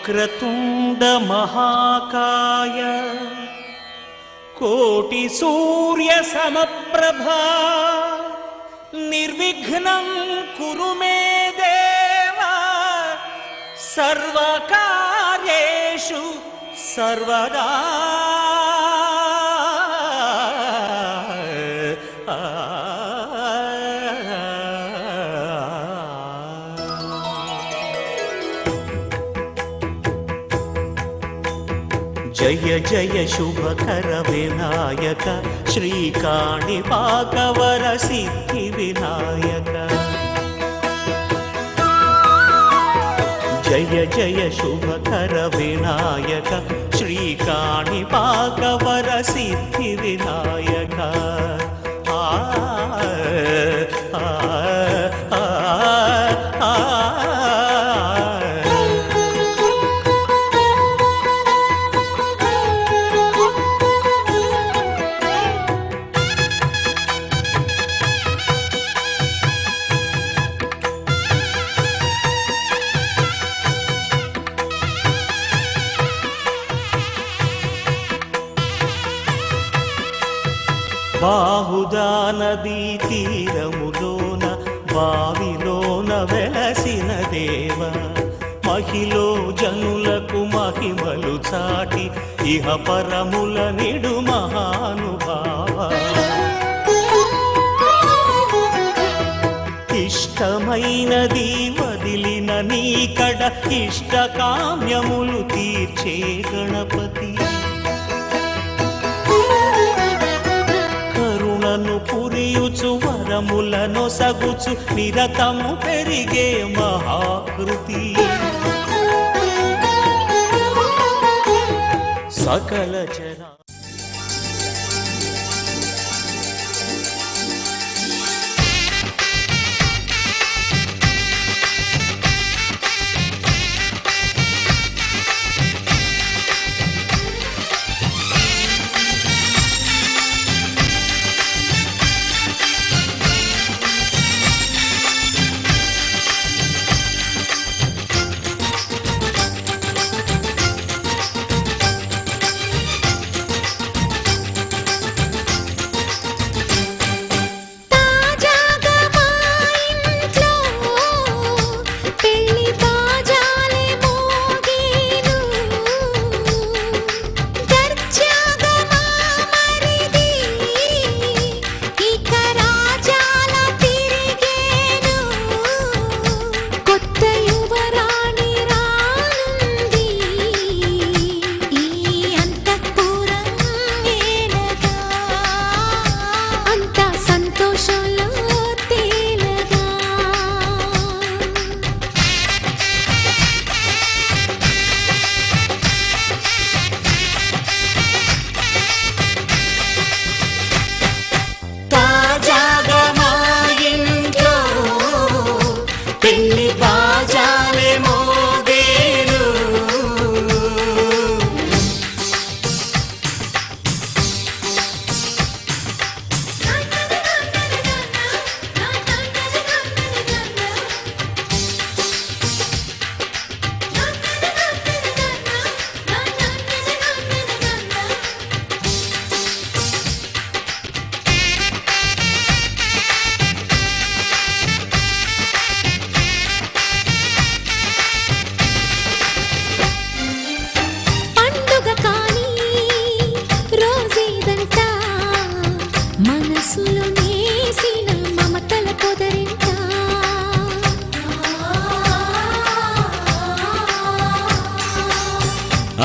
వక్రతుండ మహాకాయ కోటి సూర్య సమప్రభా నిర్విఘ్నం కురు మే దేవా సర్వకార్యేషు సర్వదా జయ జయ శుభకర వినాయక శ్రీకాణిపాకవర సిద్ధి వినాయక జయ జయ శుభకర వినాయక శ్రీకాణిపాకవర సిద్ధి వినాయక బాహుదా నదీ తీరములోన బావిలోన వెలసిన దేవ మహిలో జనులకు మహిమలు చాటి ఇహ పరముల నిడు మహానుభావ ఇష్టమైనది వదిలిన నీకడ ఇష్ట కామ్యములు తీర్చే గణపతి పురియుచు వరములను సగుచు నిరతము పెరిగే మహాకృతి సకల జన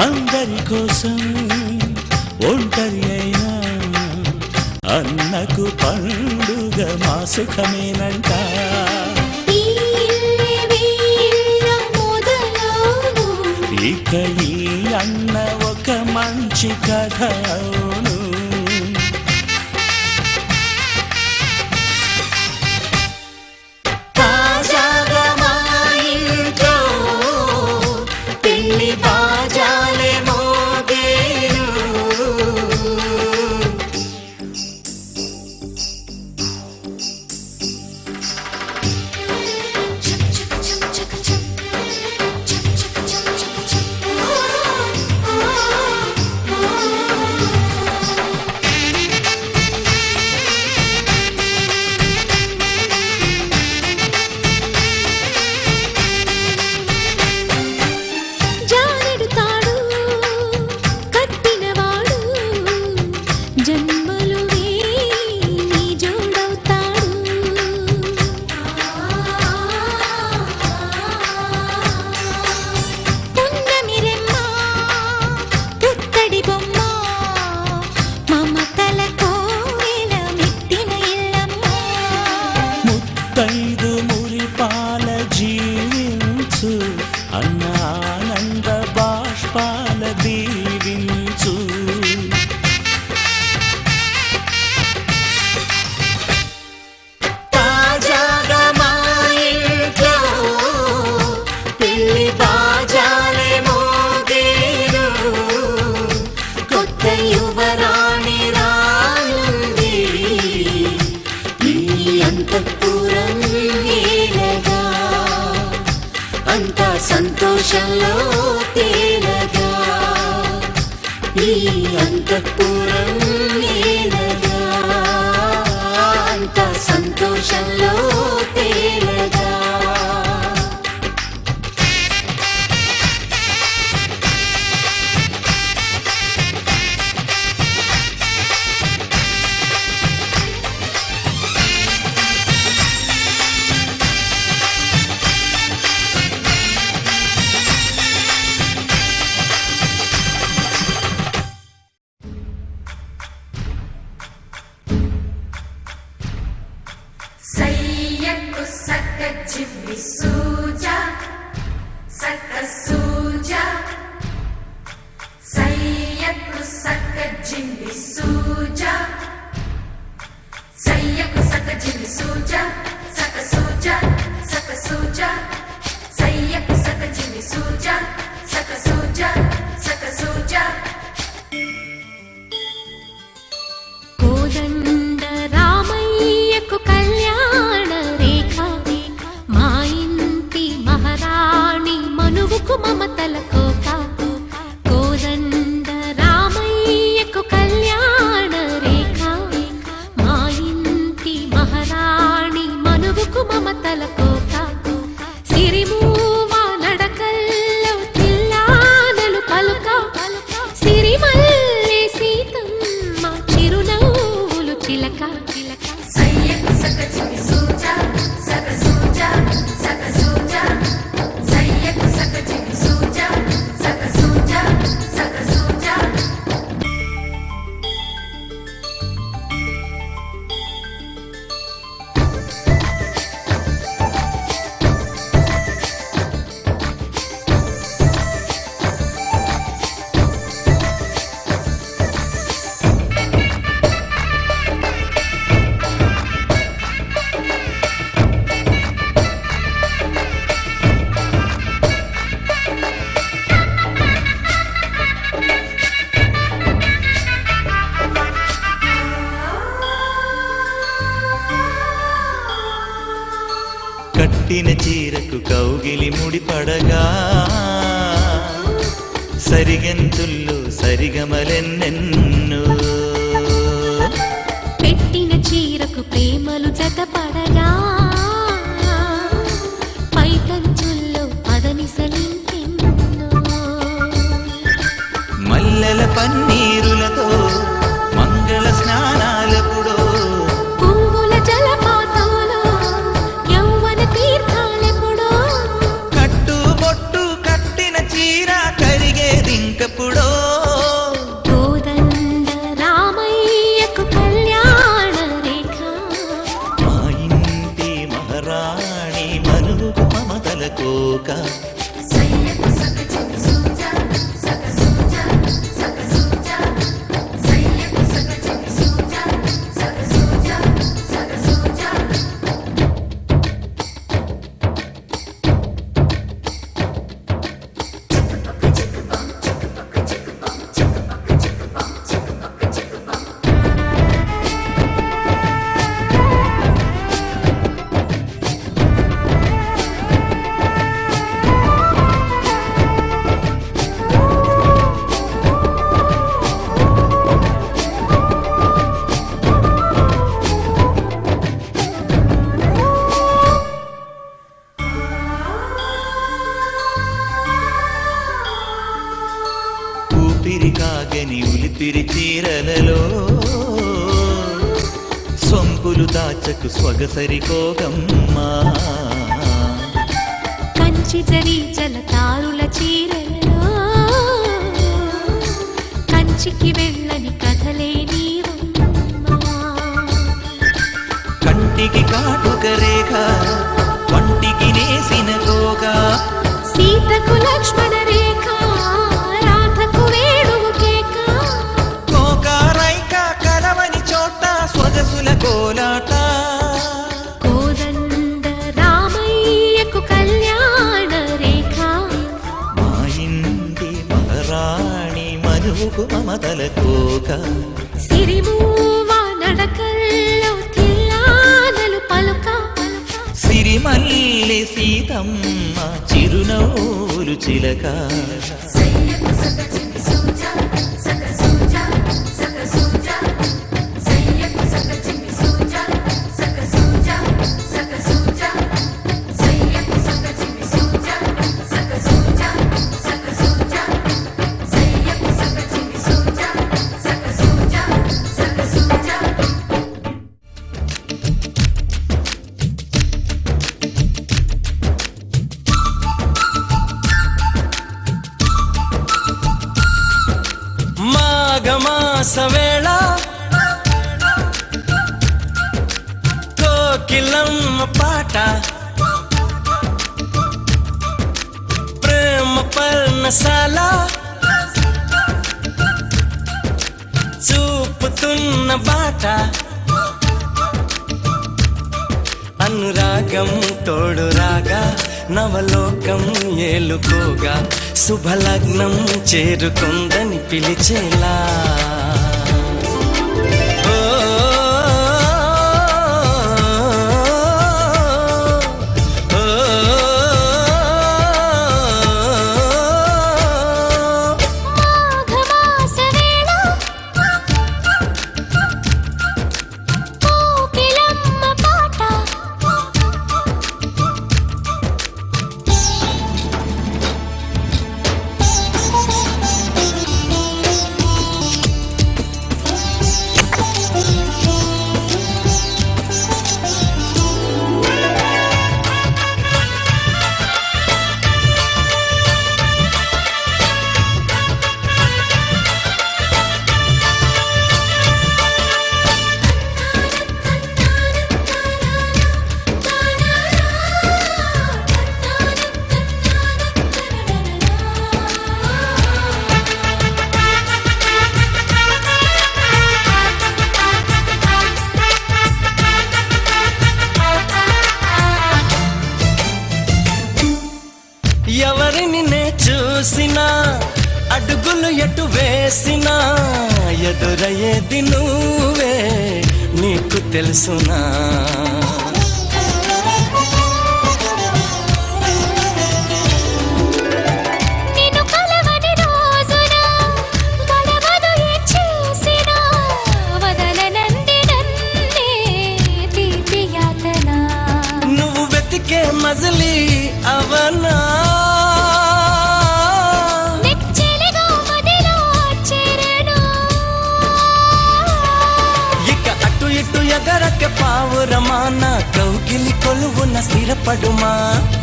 అందరి కోసం ఒంటరి అయినా అన్నకు పండుగ మా సుఖమేనంట ఇక ఈ అన్న ఒక మంచి కథ అవును దీవించు. తాజాగా మా ఇంట్లో పెళ్లి బాజాలే మోగేను. కొత్త యువరాణి రానుంది ఈ అంతఃపురం ఏలగా. అంతా సంతోషంలో తేలగా ఈ అంతఃపురం ఏలగా. అంతా సంతోషంలో తేలగా. సయ్యకు సక్క చిమ్మి సూజా సక్క సూజా. సయ్యకు సక్క జిమ్మి సూజా. సయ్యకు సక్క జిమ్మి సూజా సక్క సూజా సక్క సూజా. సయ్యకు సక్క జిమ్మి సూజా సక్క సూజా సక్క సూజా. కోదండ రామయ్యకు కళ్యాణ రేఖ. మా ఇంటి మహారాణి మనువుకు మమతల కోక. కోదండ రామయ్యకు కళ్యాణ రేఖ. మా ఇంటి మహారాణి మనువుకు మమతల కోక. సిరిమూవ నడకల్లో తిల్లానలు పలుక. సిరిమల్లె సీతమ్మ చిరునవ్వులు చిలక. సయ్యకు సక్క జిమ్మి సూజా సక్క సూజా సక్క సూజా. సయ్యకు సక్క జిమ్మి సూజా సక్క సూజా సక్క సూజా. కట్టిన చీరకు కౌగిలి ముడిపడగా సరిగంతుల్లో సరిగమలెన్నెన్నో. పెట్టిన చీరకు ప్రేమలు జతపడగా పైకంచుల్లో పదనిసలింకెన్నో. మల్లెల పన్నీరులతో మంగళ స్నానాలెప్పుడో. పువ్వుల జలపాతంలో యౌవన తీర్థాలెప్పుడో. కట్టుబొట్టు కట్టిన చీర కరిగేదింకప్పుడో. కోదండ రామయ్యకు కళ్యాణ రేఖ. మా ఇంటి మహారాణి మనువుకు మమతల కోక. సయ్యకు సక్క జిమ్మి సూజా సక్క సూజా సక్క సూజా. సయ్యకు సక్క జిమ్మి సూజా సక్క సూజా సక్క సూజా. ఊపిరి కాగని ఉలిపిరి చీరలలో సొంపులు దాచకు స్వగసరికోగమ్మా. కంచి జరి జలతారుల చీరలలో కంచికి వెళ్ళని కథలే నీవమ్మా. కంటికి కాటుక రేఖ వంటికి నేసిన గోగా. సీతకు లక్ష్మణ రేఖ రాధకు చిరుకు మమతల కోక సిరిమూవ నడకల్లో తిల్లానలు పలుక సిరిమల్లె సీతమ్మ చిరునవ్వులు చిలక సయ్యకు సగ చిన్ని సూజా సగ సూజా సగ సూజా సయ్యకు సగ చిన్ని సూజా సగ సూజా సగ సూజా సయ్యకు సగ చిన్ని సూజా సగ సూజా సగ సూజా సయ్యకు సగ చిన్ని సూజా సగ సూజా సగ సూజా మాఘమాస వేళ కోకిలమ్మ పాట ప్రేమ పర్ణశాల చూపుతున్న బాట అనురాగం తోడు రాగా నవలోకం ఏలుకోగా శుభలగ్నం చేరుకుందని పిలిచేలా ఓ, ఓ, మాఘమాస వేళ కోకిలమ్మ పాట ఎవరిని నే చూసినా అడుగులు ఎటు వేసినా ఎదురయ్యేది నువ్వే నీకు తెలుసునా నిన్ను కలవని రోజున గడవదు ఏ చేసినా వదలనంది నన్నే తీపి యాతన నువ్వు వెతికే మజిలీ అవనా నెచ్చెలిగా మదిలో చేరను ఇక అటు ఇటు ఎగరక పావురమా నా కౌగిలి కొలువున స్థిరపడుమా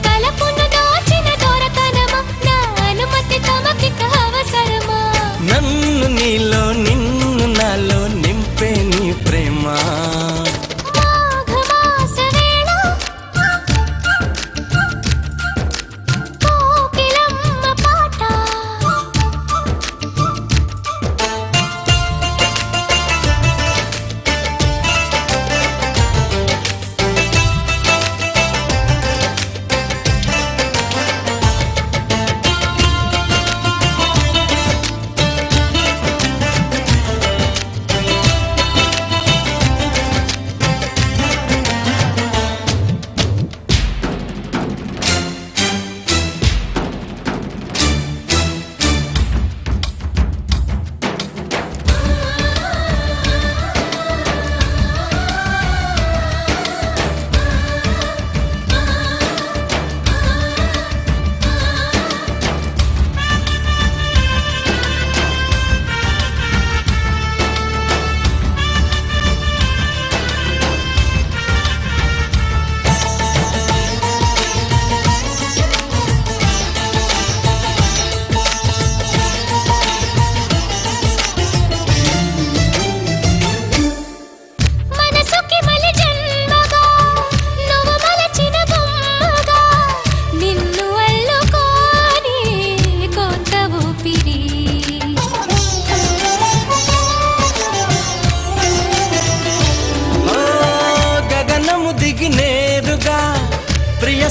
తలపును దాచిన దొరకనమా నా అనుమతి తమకిక అవసరమా నన్ను నీలో నిన్ను నాలో నింపే నీ ప్రేమ మాఘమాస వేళ కోకిలమ్మ పాట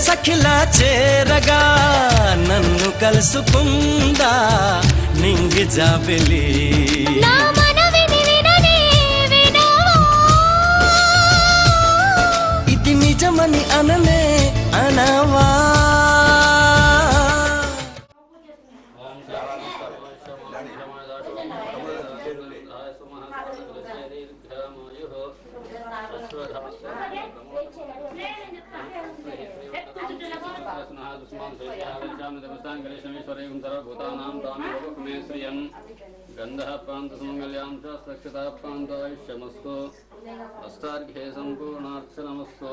సఖిలా చేరగా నన్ను కలుసుకుందా నింగి జాబెలి నా మనవిని విననే వినవా ఇది నిజమని అననే అనవా गंधः पान्तसुमङ्गल्यां च सक्षताः पान्तायुष्यमस्तु अष्टार्घ्ये सम्पूर्णार्चनमस्तु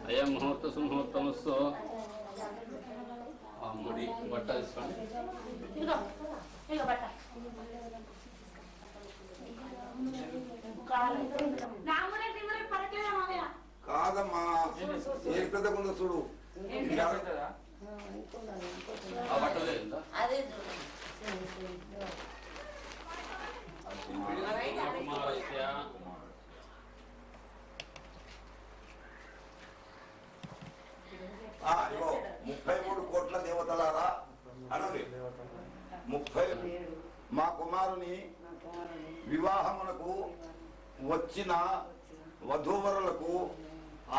अयं मुहूर्तः सुमुहूर्तमस्तु मुडि बट्ट కాదమ్మా ఏ పెద్దకుండా చూడు ఇగో 33 కోట్ల దేవతలారా అనండి 30 మా కుమారుని వివాహమునకు వచ్చిన వధూవరులకు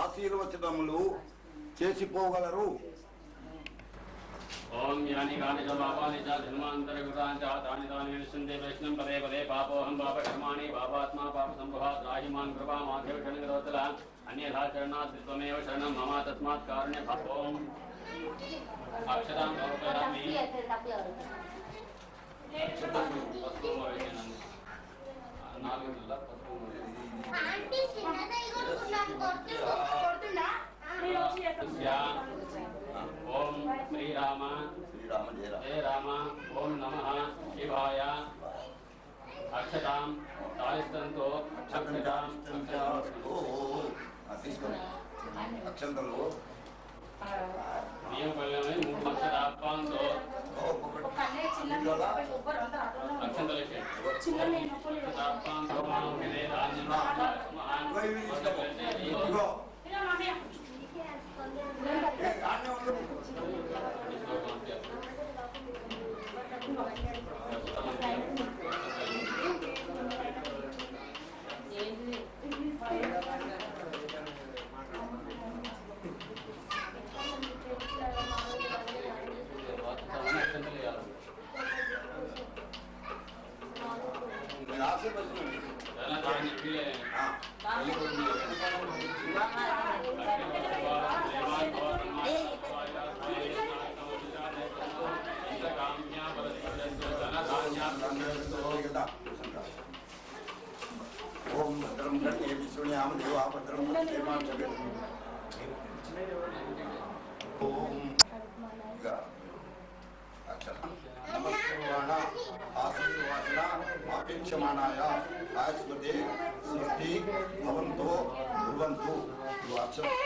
ఆశీర్వచనములు చేసిపోగలరు. ओम यानि गानि च पापानि च जन्मान्तरकृतानि च तानि तानि विनश्यन्ते वैष्णं पदे पदे पापोऽहं पापकर्माणि पापात्मा पापसम्भवात् राहिमान् कृपामाध्यव शरणगरोतल अन्यथा शरणात् त्वमेव शरणं मम तस्मात् कारुण्य ओम अक्षरां समर्पयामि ओम श्री राम जय राम ओम नमः शिवाय अक्षतां तालिस्तंतो अक्षतां అక్షంతలు नियम पल्लवे मूడు అక్షరాపాంతో అక్షంతలకే అక్షరాపాంతో మానవే రాజన ఇగో ఓం భద్రం కర్ణే విష్ణుయామ దేవా భద్రం ఓం నమస్కారాణ ఆశీర్వాదన ఆపేక్షమాణాయ ఆస్మతే సిద్ధి భవంతో భువంతు అక్షరం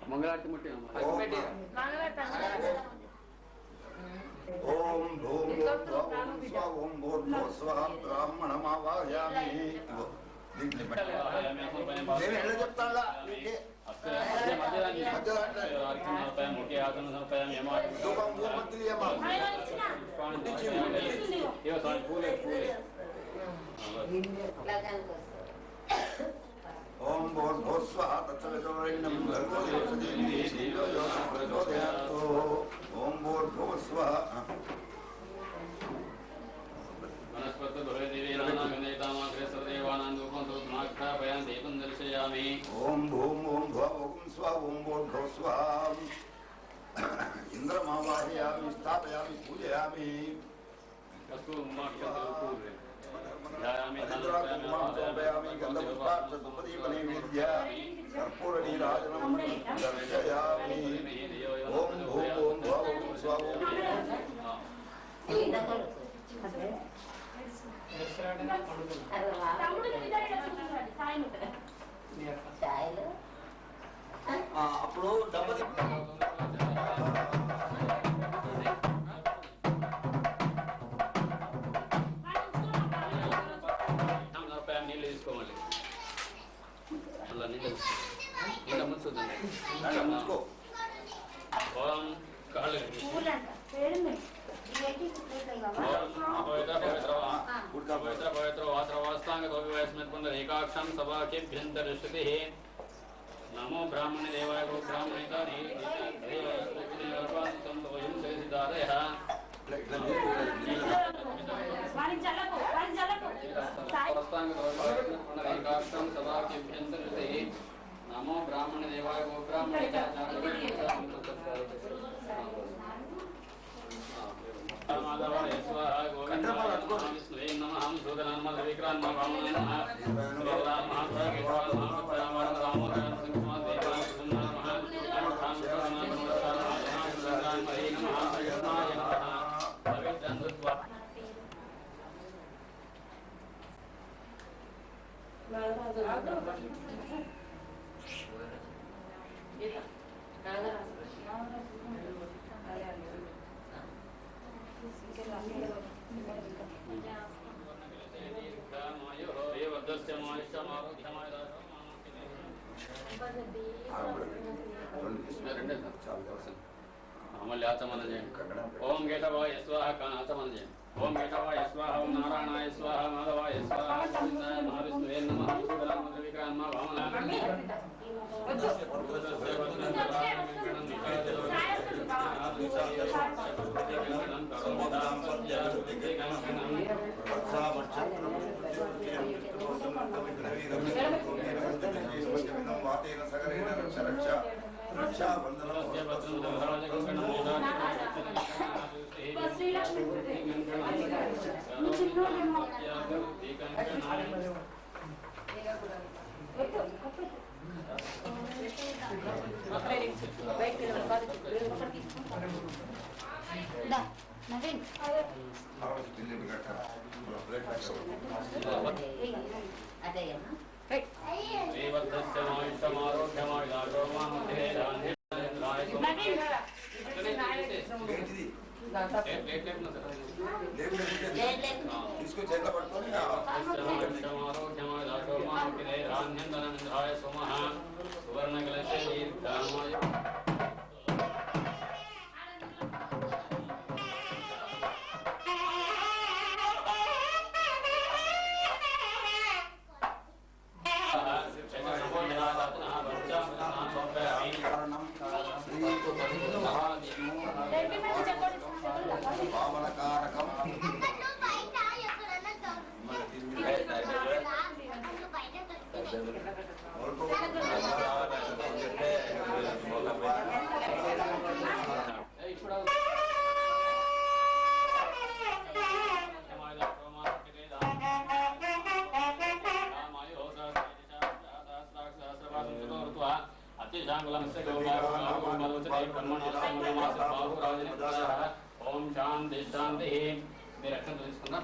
मंगलारती मुट्टी ओम धूम ओम भूर्भुव स्वः ब्राह्मणमावाहयामि దీంట్లో నేను ఎలా చెప్తాడా ఓం భూర్భువ స్వః తత్సవితుర్వరేణ్యం భర్గో దేవస్య ధీమహి ధియో యో నః ప్రచోదయాత్ ఓం భూర్భువ స్వః वनस्पति भवेदेवीनां गन्धेतामाग्रे सर्वदेवानां धूपं धूपमाख्यापयां दीपं दर्शयामि ओम भूम ओम भुव ओम स्व ओम भूर्भुव स्वः इंद्रमावाहयामि स्थापयामि पूजयामि वस्तुमाख्यापूर्वे ध्यायामि समर्पयामि गन्धपुष्पाक्षतुपदीपनैवेद्य कर्पूरनीराजनं दर्शयामि ओम అప్పుడు దంపతి నీళ్ళు తీసుకోవాలి అలా నీళ్ళు నీళ్ళ ముంచుతుంది ముంచుకో కాళ్ళు పవిత్ర పవిత్ర వాస్మిత్పుండరీకాక్షం సభాభ్యంతరశ్రుతి నమో బ్రాహ్మణ దేవాయ గో బ్రాహ్మణితాని పుండరీకాక్షం సభాభ్యంతరశ్రుతి నమో బ్రాహ్మణ దేవాయ గో బ్రాహ్మణిత మాధవాయ స్వాహ గోవిందాయ నమః విష్ణువే నమః సూదనాన్మద విక్రాన్ నమః శ్రీరామ మహాదేవాయ నమః రామోదయ సింహ దేవాయ నమః మళ్ళీ ఆచమనం చేయండి. ఓం కేశవాయ స్వాహ ఆచమనం చేయండి. ఓం కేశవాయ స్వాహ ఓం నారాయణాయ స్వాహ మాధవాయ స్వాహ గోవిందాయ మహావిష్ణువే నమః విక్రాన్ తీసుకొని చేతిలో పట్టుకొని వామనకారకం ఓం శాంతి శాంతి మీరు రక్షణ తెలుసుకున్నా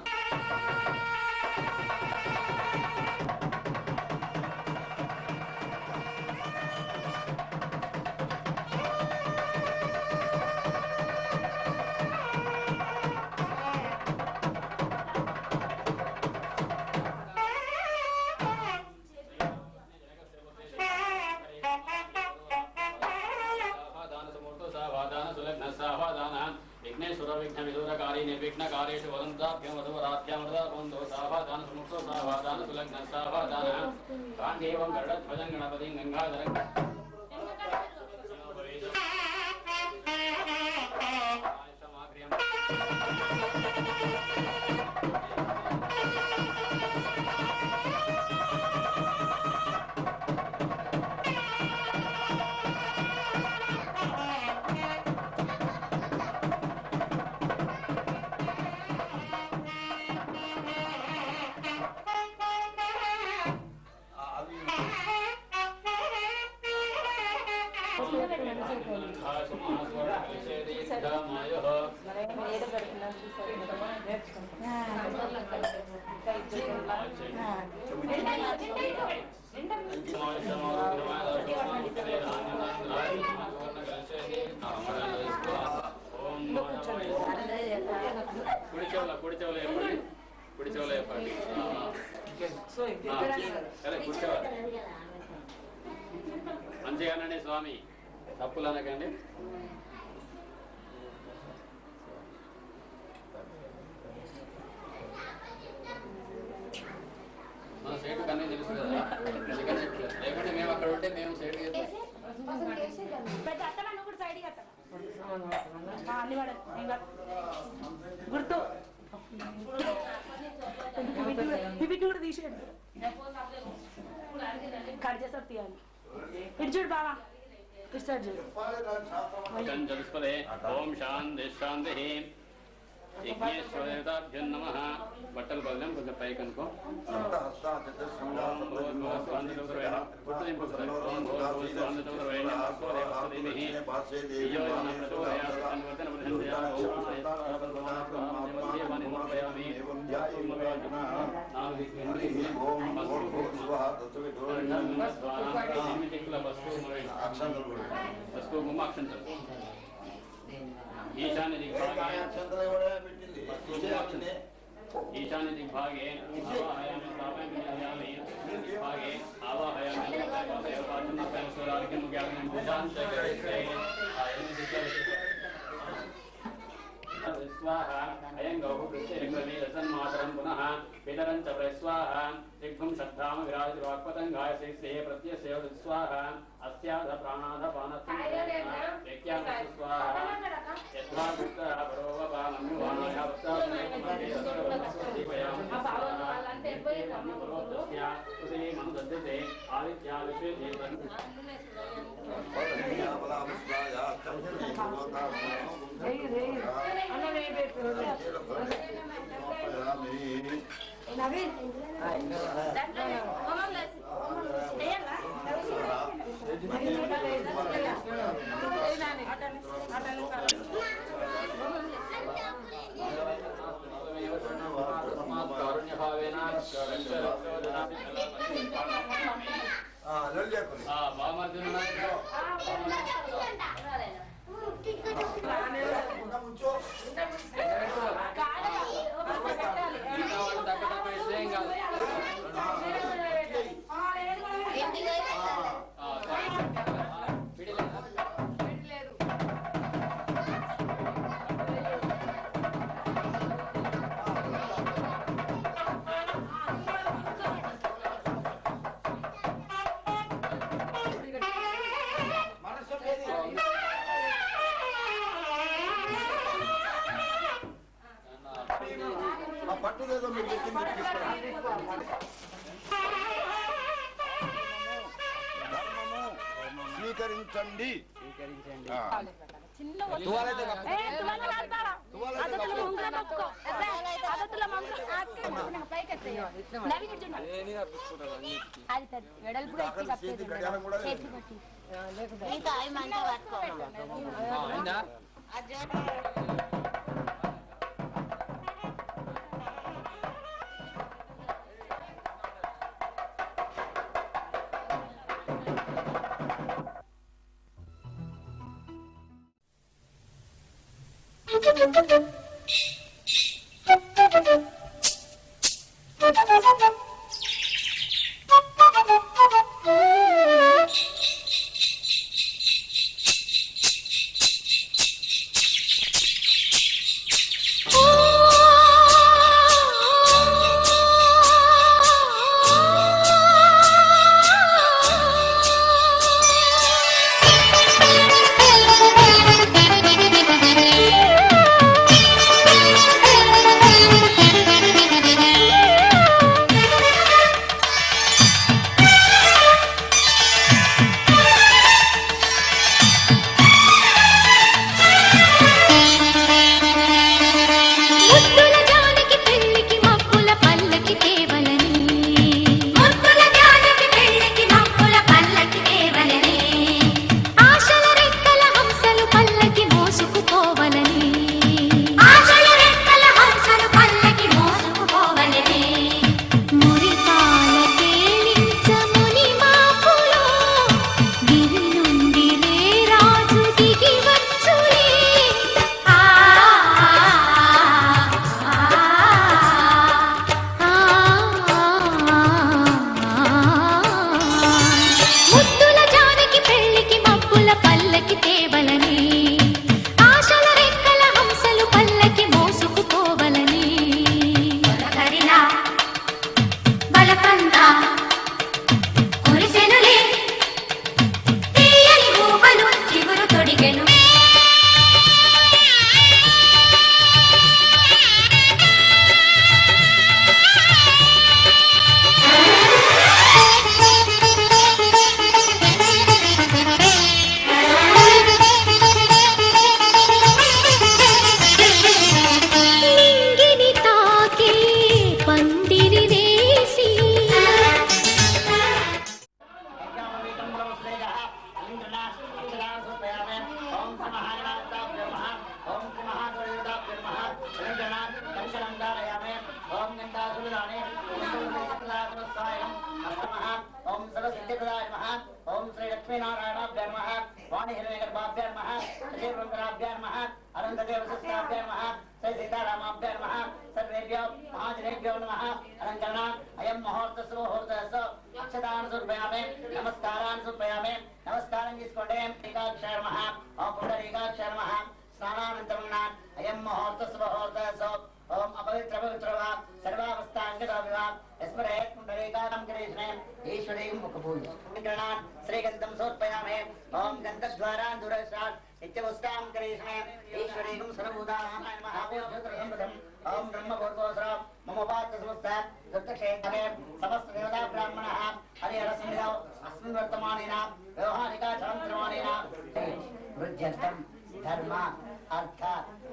విఘ్నేశ్వర విఘ్న విదూరకారి నిర్విఘ్నకారేషు వదంతాభ్యం వధువరాధ్యామృతాబంధో సావాదాన సుముక్తో సావాదాన సులగ్న సావాదాన కాండేవం గరుడధ్వజం గణపతిం గంగాధరం కుడి చెవులు చెప్పండి, కుడి చెవులు చెప్పండి. కూర్చోవాలి మంచిగానండి స్వామి, తప్పులు అనకండి. మన సైటు కన్నీ తెలుసు కదా, లేకుంటే మేము అక్కడ ఉంటే మేము సైడ్ గుర్తు కూడా తీసేయండి, కట్ చేస్తారు తీయాలి. ఇటు చూడు బావా, ఇటు సైడ్ చూడు. ఓం శాంతి శాంతి. యజ్ఞేశ్వరేతాభ్యం నమః. బట్టలు బదలం కొంచెం పైకి అనుకో. ఈశాన్య దిగ్భాగే ఈశాన్య దిగ్భాగే దిగ్భాగే ఆవాహయామి స్వాహ అయం గౌహు ప్రత్యయం పునః పితరం చ ప్రస్వాహ దిగ్భం శ్రద్ధామ విరాజ వాక్పతంగాయ శ్రీశ్రీ ప్రత్యస్య స్వాహ అస్యాధ ప్రాణాధ పానస్య స్వాహ యథా పుత్రః పరోవపానం వానాయ మనుదద్యతే ఆదిత్యా విశ్వే దేవన్ పట్టుదేదో మీరు స్వీకరించండి. पुष्पाणि पुष्पप्रदाय नमः ओम सरस्वतीप्रदाय नमः ओम श्री लक्ष्मीनारायणाभ्यां नमः वाणी हिरण्यगर्भाभ्यां नमः श्री रुद्राभ्यां नमः अनन्तदेव वसिष्ठाभ्यां नमः श्री सीतारामाभ्यां नमः सर्वेभ्यो महाजनेभ्यो नमः अलङ्करणा अयं मुहूर्तस्य मुहूर्तस्य अक्षतान् समर्पयामि नमस्कारान् समर्पयामि नमस्कारं చేసుకోండి ఏకాక్షర నమః ఓం పుండరీకాక్షర నమః స్నానానంతరం అయం ముహూర్తस्य ముహూర్తस्य ओम अपवित्र पवित्र वा सर्वावस्थांगतो विवा स्मरेत् पुंडरीकां कृष्णे ईश्वरीं मुखपूज गणान् श्रीगन्धं समर्पयामि ओम गन्धद्वारान् दुरस्यात् नित्यवस्तां कृष्णे ईश्वरीं सर्वभूतानां महाभूतसंबद्धम् ओम ब्रह्मपूर्वोऽसर मम पात्र समस्ता दत्तक्षेत्रे समस्त देवता ब्राह्मणः हरिहरसंविदौ अस्मिन् वर्तमानेन व्यवहारिकाचरं वृद्ध्यर्थं धर्म अर्थ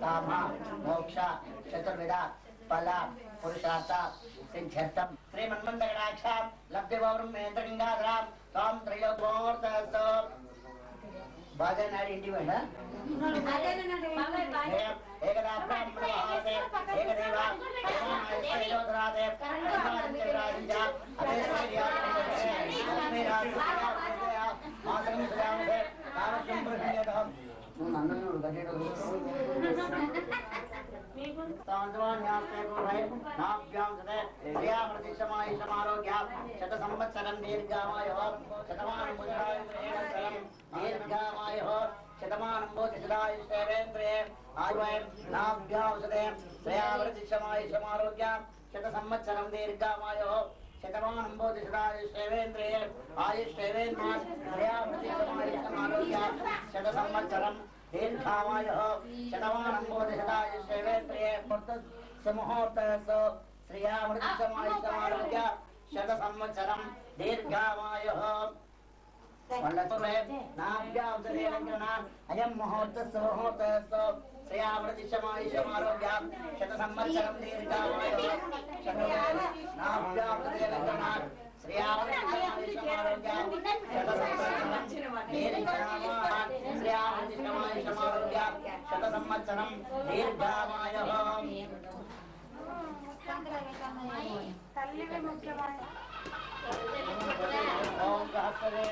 काम मोक्ष चतुर्विध फल पुरुषार्थ सिद्ध्यर्थम श्रीमन्मन्दगणाक्ष लब्धवौर्मेन्द्रलिङ्गाधरा तां त्रयोगोर्तस्तो बाजनाडि इंटि वेळ एकदा ब्राह्मणवासे एकदेवा श्रीयोधरादे राजराज मातरं सुजामसे कामशं प्रसन्यतः नन्नूर गजेडो सान्त्वान्यास्ते गुरुभै नाभ्यां सदे क्रियाप्रतिशमाय समारोग्यां शतसंवत्सरं दीर्घामायुः शतमानं मुद्रायुः दीर्घामायुः शतमानं बोधिसदायुष्येवेन्द्रिये आयुः नाभ्यां सदे क्रियाप्रतिशमाय समारोग्यां शतसंवत्सरं दीर्घामायुः शतमानं बोधिसदायुष्येवेन्द्रिये आयुष्येवेन्द्रिये क्रियाप्रतिशमाय समारोग्यां शतसंवत्सरं दीर्घामायुः शतमानं बोधिसदायुष्येवेन्द्रिये मुहूर्तस्य श्रियामृतसमाय समारोग्य शतसंवत्सरं दीर्घामायुः अयं मुहूर्तस्य मुहूर्तस्य श्रियामृतसमाय समारोग्य शतसंवत्सरं दीर्घामायुः शतसंवत्सरं दीर्घामायुः ओम सहस्रे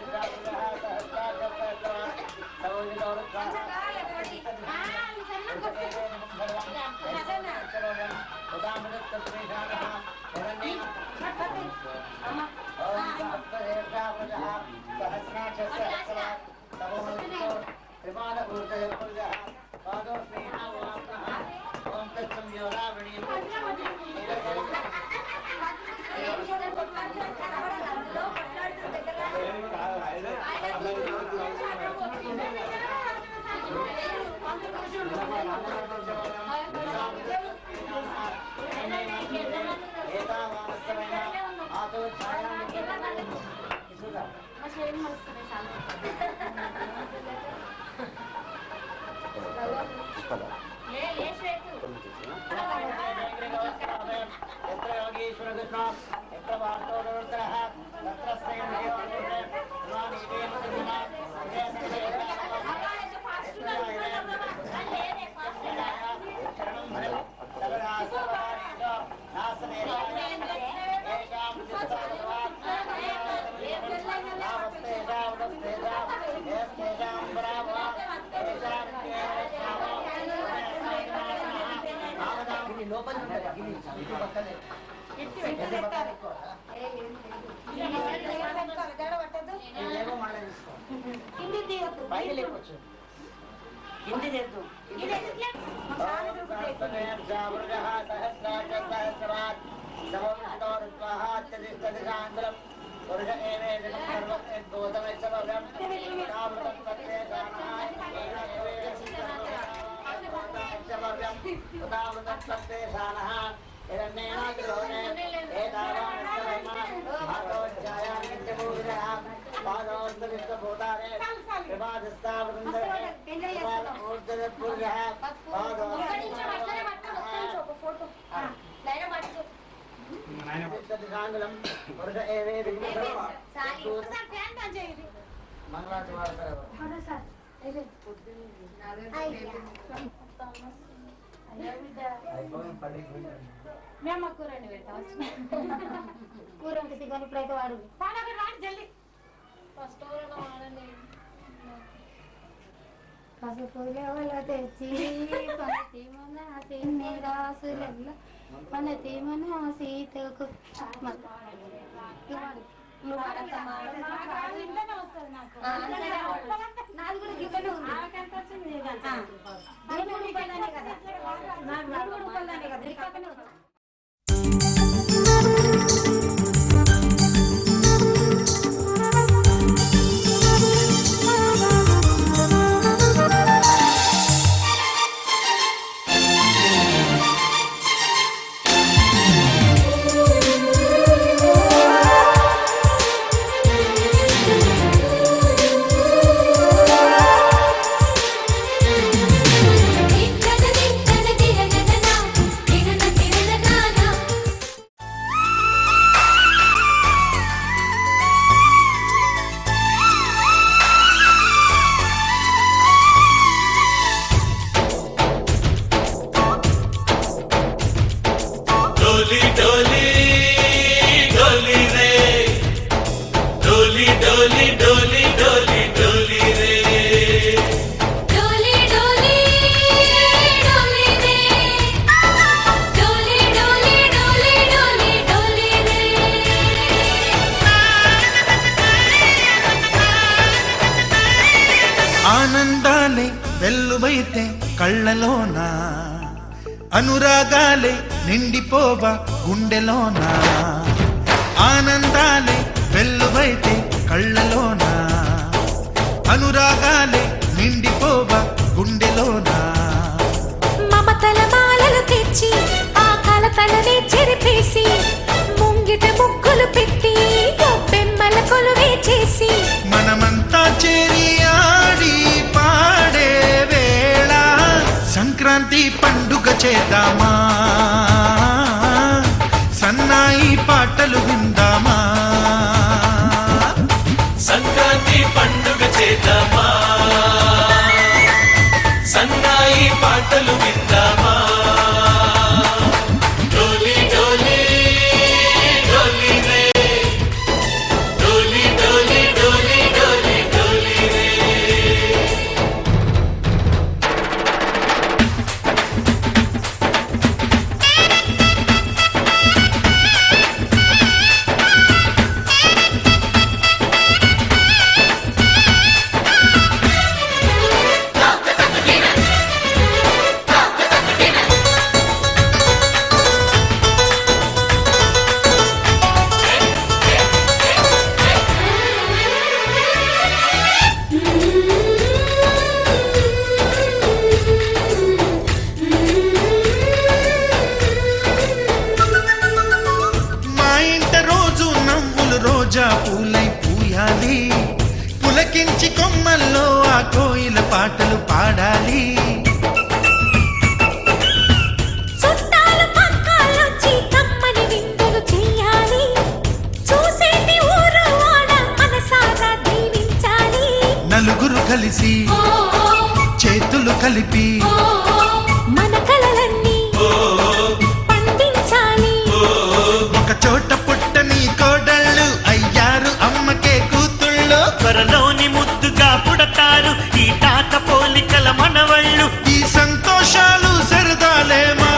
మేము కూర అండి పెడతాం కూర ఉంటే సిగ్గు ఇప్పుడైతే వాడు పాలొకటి వాడి జల్దీ ఫస్ట్ వాడండి పసుపులో తెచ్చి పనతి మన సిన్ని రాసులల్ల పనతి మన సీతకు ఇంట్లోనే వస్తుంది నాకు నాది కూడా గిన్నెలో ఉంది ఆమెకెంత వచ్చింది రూపాయలనే కదా 4 రూపాయలనే కదా రికాకనే వచ్చింది. डोली डोली डोली रे डोली डोली डोली डोली डोली रे डोली डोली डोली रे डोली डोली डोली डोली डोली रे ఆనందాలే వెల్లువైతే కళ్ళలోనా అనురాగాలే నిండిపోవా గుండెలోనా ఆనందాలే వెల్లువైతే కళ్ళలోనా అనురాగాలే నిండిపోవా గుండెలోనా మమతల మాలలు తెచ్చి ఆ కలతలనే చెరిపేసి ముంగిట ముగ్గులు పెట్టి బెమ్మల కొలువే చేసి మనమంతా చేరి ఆడి పాడే వేళ సంక్రాంతి పండుగ చేద్దామా సన్నాయి పాటలు విందామా సంక్రాంతి పండుగ చేద్దామా సన్నాయి పాటలు విందామా డోలి డోలి డోలి రే డోలి డోలి డోలి డోలి డోలి రే మా ఇంట రోజు నవ్వులు రోజా పూలై పూయాలి పులకించి కొమ్మల్లో ఆ కోయిల పాటలు పాడాలి చుట్టాలు పక్కాలొచ్చి కమ్మని విందులు చెయ్యాలి చూసేటి ఊరు వాడ మనసారా దీవించాలి నలుగురు కలిసి చేతులు కలిపి మన కలలన్నీ పండించాలి ఒక చోట పుట్టని కోడళ్ళు అయ్యారు అమ్మకే కూతుళ్ళు త్వరలోని ముద్దుగా పుడతారు ఈ తాత పోలికల మనవళ్ళు ఈ సంతోషాలు సరదాలే మా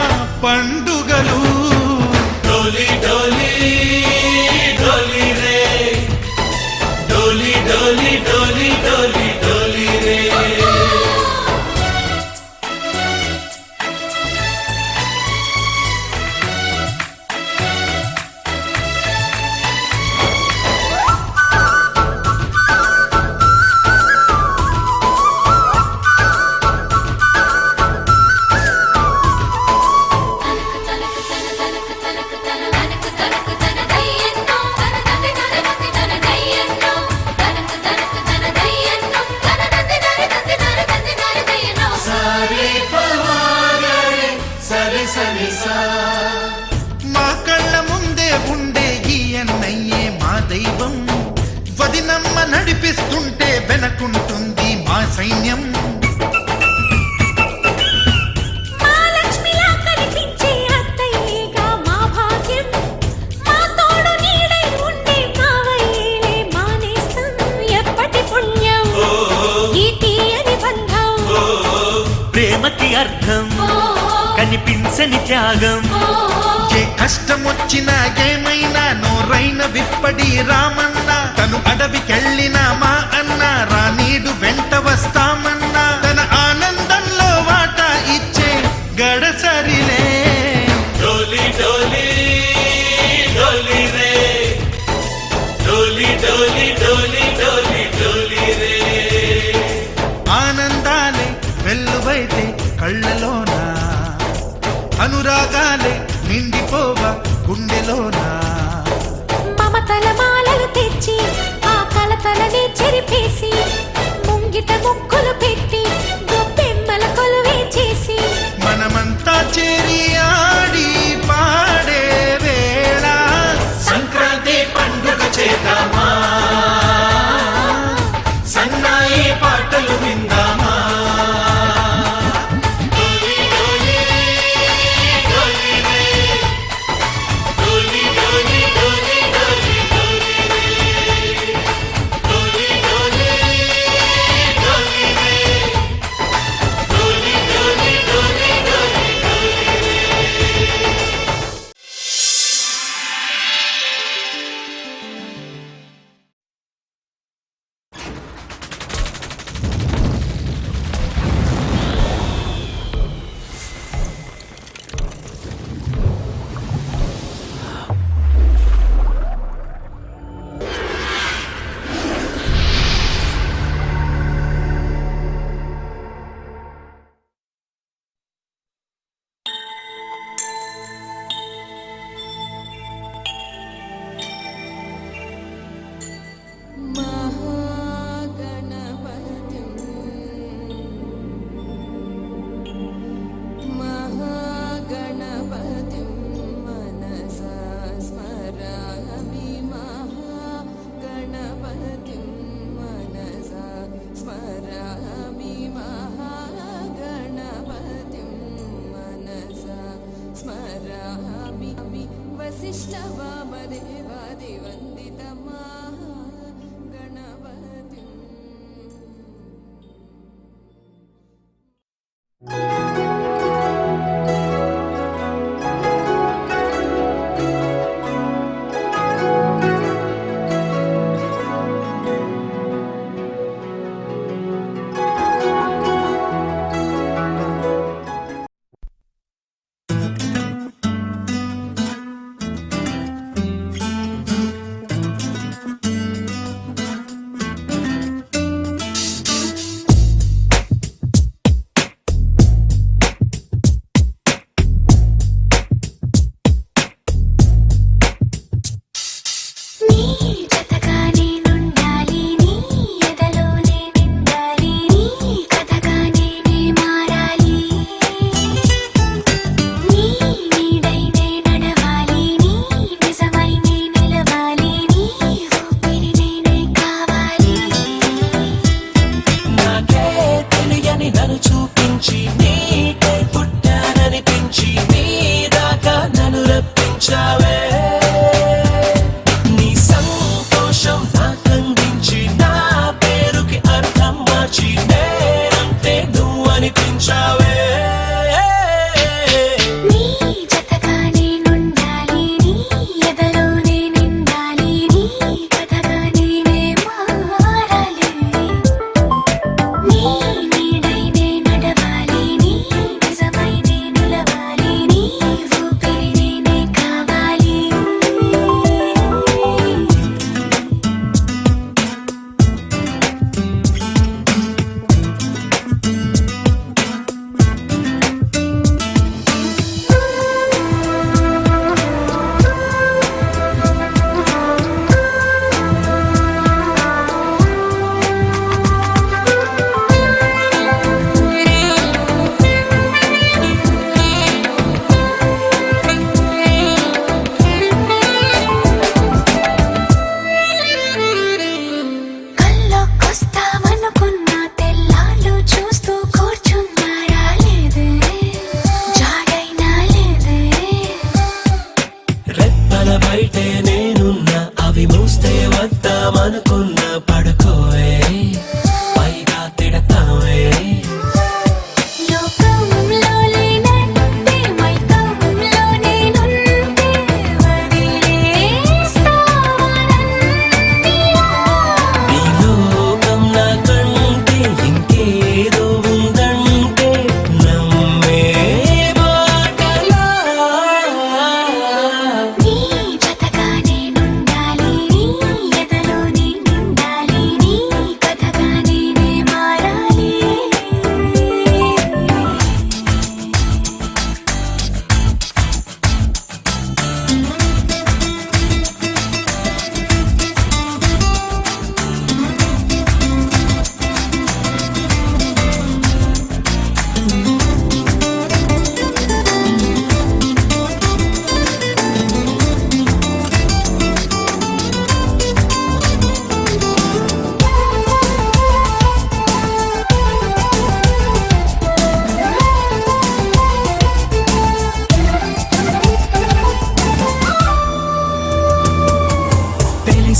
పండుగలు డోలి డోలి డోలి రే డోలి డోలి డోలి డోలి డోలి రే సరి సరి సా మా కళ్ళ ముందే ఉండే ఈ అన్నయ్యే మా దైవం వదినమ్మ నడిపిస్తుంటే వెనకుంటుంది మా సైన్యం మా లక్ష్మి వెరసని త్యాగం ఏ కష్టం వచ్చినా ఏమైనా నోరైన విప్పడి రామన్నా తను అడవికెళ్ళినా మా అన్న రానీడు వెంట వస్తామన్నా తన ఆనందంలో వాటా ఇచ్చే గడసరిలే డోలి డోలి డోలి రే డోలి డోలి డోలి డోలి డోలి రే ఆనందాలే వెల్లువైతే కళ్ళలోనా అనురాగాలే నిండిపోవ గుండెలోనా మమతల మాలలు తెచ్చి ఆ కలతలని చెరిపేసి ముంగిట ముక్కులు పెట్టి గొప్పెమ్మల కొలువే చేసి మనమంతా చేరి ఆడి పాడే వేళ సంక్రాంతి పండుగ చేద్దామా సన్నాయి పాటలు విందామా డోలి డోలి డోలి రే డోలి డోలి డోలి డోలి డోలి రే డోలి డోలి డోలి రే డోలి డోలి డోలి డోలి డోలి महागणपतिं मनसा स्मरामि महागणपतिं मनसा स्मरामि महागणपतिं मनसा स्मरामि वसिष्ठवामदेवादिवन्दितमहागणपतिम्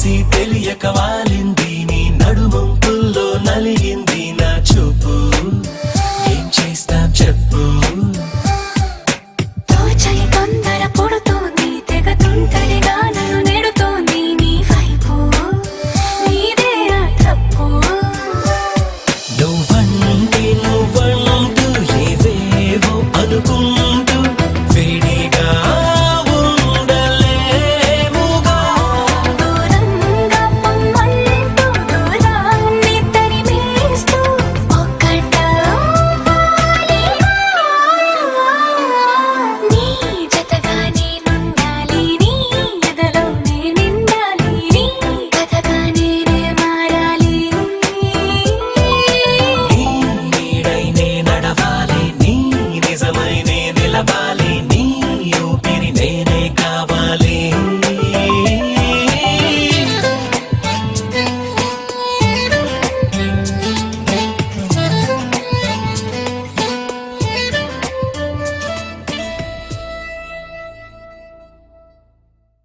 చూసి